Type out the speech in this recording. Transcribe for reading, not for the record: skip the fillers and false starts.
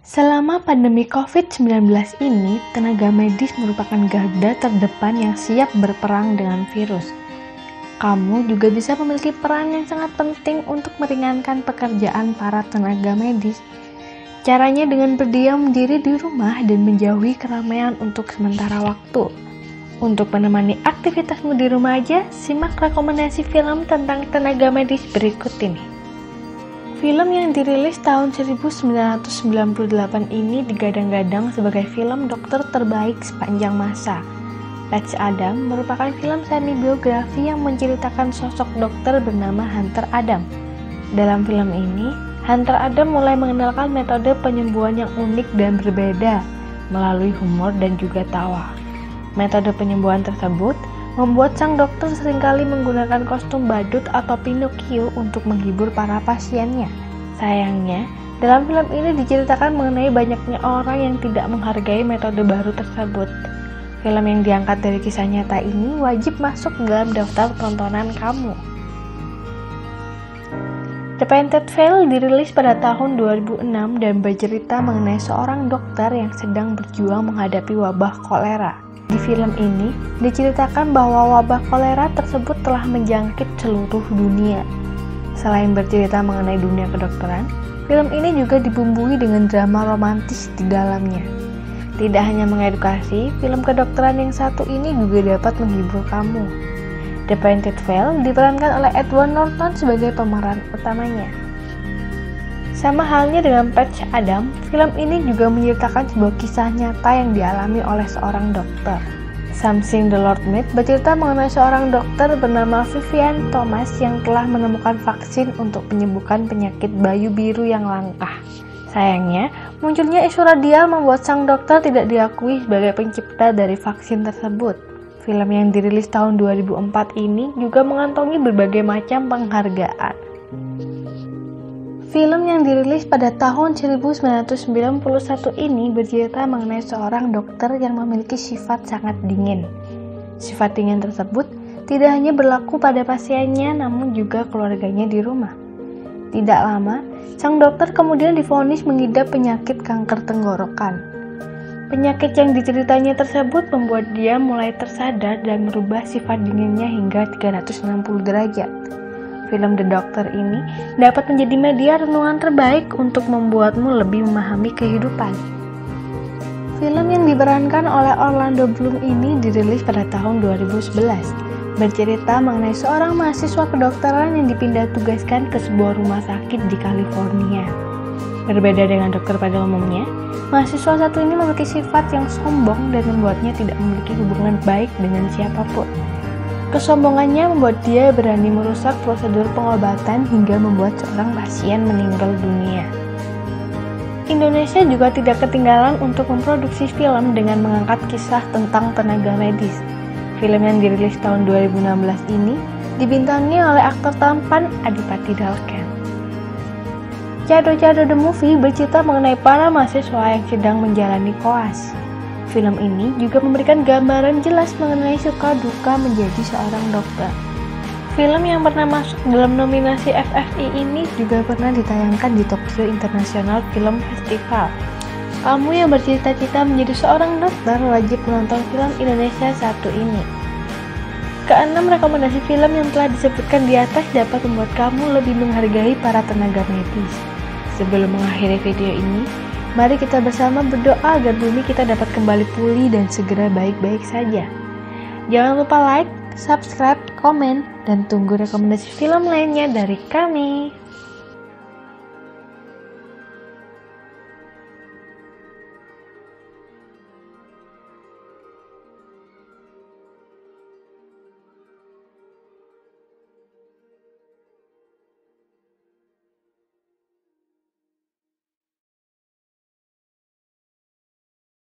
Selama pandemi COVID-19 ini, tenaga medis merupakan garda terdepan yang siap berperang dengan virus. Kamu juga bisa memiliki peran yang sangat penting untuk meringankan pekerjaan para tenaga medis. Caranya dengan berdiam diri di rumah dan menjauhi keramaian untuk sementara waktu. Untuk menemani aktivitasmu di rumah aja, simak rekomendasi film tentang tenaga medis berikut ini. Film yang dirilis tahun 1998 ini digadang-gadang sebagai film dokter terbaik sepanjang masa. Patch Adams merupakan film semi-biografi yang menceritakan sosok dokter bernama Hunter Adams. Dalam film ini, Hunter Adams mulai mengenalkan metode penyembuhan yang unik dan berbeda melalui humor dan juga tawa. Metode penyembuhan tersebut membuat sang dokter seringkali menggunakan kostum badut atau Pinocchio untuk menghibur para pasiennya. Sayangnya, dalam film ini diceritakan mengenai banyaknya orang yang tidak menghargai metode baru tersebut. Film yang diangkat dari kisah nyata ini wajib masuk dalam daftar tontonan kamu. The Painted Veil dirilis pada tahun 2006 dan bercerita mengenai seorang dokter yang sedang berjuang menghadapi wabah kolera. Di film ini, diceritakan bahwa wabah kolera tersebut telah menjangkit seluruh dunia. Selain bercerita mengenai dunia kedokteran, film ini juga dibumbui dengan drama romantis di dalamnya. Tidak hanya mengedukasi, film kedokteran yang satu ini juga dapat menghibur kamu. The Painted Veil diperankan oleh Edward Norton sebagai pemeran utamanya. Sama halnya dengan Patch Adams, film ini juga menceritakan sebuah kisah nyata yang dialami oleh seorang dokter. Something the Lord Made bercerita mengenai seorang dokter bernama Vivian Thomas yang telah menemukan vaksin untuk menyembuhkan penyakit bayu biru yang langka. Sayangnya, munculnya isu radial membuat sang dokter tidak diakui sebagai pencipta dari vaksin tersebut. Film yang dirilis tahun 2004 ini juga mengantongi berbagai macam penghargaan. Film yang dirilis pada tahun 1991 ini bercerita mengenai seorang dokter yang memiliki sifat sangat dingin. Sifat dingin tersebut tidak hanya berlaku pada pasiennya namun juga keluarganya di rumah. Tidak lama, sang dokter kemudian divonis mengidap penyakit kanker tenggorokan. Penyakit yang diceritanya tersebut membuat dia mulai tersadar dan merubah sifat dinginnya hingga 360 derajat. Film The Doctor ini dapat menjadi media renungan terbaik untuk membuatmu lebih memahami kehidupan. Film yang diperankan oleh Orlando Bloom ini dirilis pada tahun 2011, bercerita mengenai seorang mahasiswa kedokteran yang dipindah tugaskan ke sebuah rumah sakit di California. Berbeda dengan dokter pada umumnya, mahasiswa satu ini memiliki sifat yang sombong dan membuatnya tidak memiliki hubungan baik dengan siapapun. Kesombongannya membuat dia berani merusak prosedur pengobatan hingga membuat seorang pasien meninggal dunia. Indonesia juga tidak ketinggalan untuk memproduksi film dengan mengangkat kisah tentang tenaga medis. Film yang dirilis tahun 2016 ini dibintangi oleh aktor tampan Adipati Dolken. Cado-Cado The Movie bercerita mengenai para mahasiswa yang sedang menjalani koas. Film ini juga memberikan gambaran jelas mengenai suka duka menjadi seorang dokter. Film yang pernah masuk dalam nominasi FFI ini juga pernah ditayangkan di Tokyo International Film Festival. Kamu yang bercita-cita menjadi seorang dokter wajib menonton film Indonesia satu ini. Keenam rekomendasi film yang telah disebutkan di atas dapat membuat kamu lebih menghargai para tenaga medis. Sebelum mengakhiri video ini, mari kita bersama berdoa agar bumi kita dapat kembali pulih dan segera baik-baik saja. Jangan lupa like, subscribe, komen, dan tunggu rekomendasi film lainnya dari kami.